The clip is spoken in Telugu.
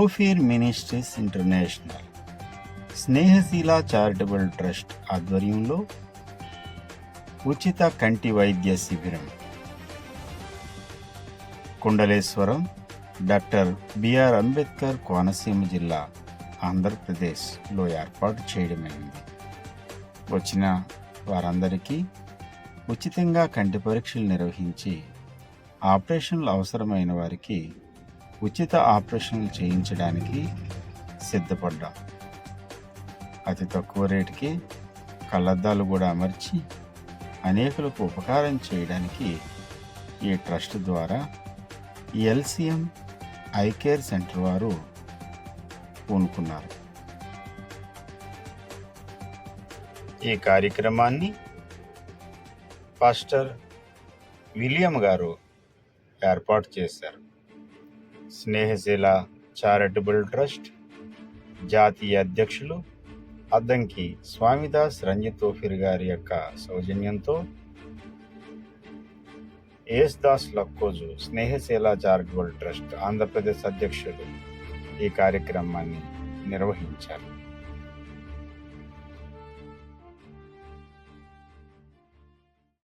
తోఫీర్ మినిస్ట్రీస్ ఇంటర్నేషనల్ స్నేహశీల చారిటబుల్ ట్రస్ట్ ఆధ్వర్యంలో ఉచిత కంటి వైద్య శిబిరం కుండలేశ్వరం, డాక్టర్ బిఆర్ అంబేద్కర్ కోనసీమ జిల్లా, ఆంధ్రప్రదేశ్లో ఏర్పాటు చేయడమైంది. వచ్చిన వారందరికీ ఉచితంగా కంటి పరీక్షలు నిర్వహించి ఆపరేషన్లు అవసరమైన వారికి ఉచిత ఆపరేషన్లు చేయించడానికి సిద్ధపడ్డాం. అతి తక్కువ రేటుకి కళ్ళద్దాలు కూడా అమర్చి అనేకులకు ఉపకారం చేయడానికి ఈ ట్రస్ట్ ద్వారా ఎల్సిఎం ఐ కేర్ సెంటర్ వారు పూనుకున్నారు. ఈ కార్యక్రమాన్ని పాస్టర్ విలియం గారు ఏర్పాటు చేశారు. స్నేహశీల చారిటబుల్ ట్రస్ట్ జాతీయ అధ్యక్షులు అద్దంకి స్వామిదాస్ రంజిత్ తోఫీర్ గారి యొక్క సౌజన్యంతో S Das Lakkoju Snehaseela charitable trust Andhra Pradesh అధ్యక్షులు ఈ కార్యక్రమాన్ని నిర్వహించారు.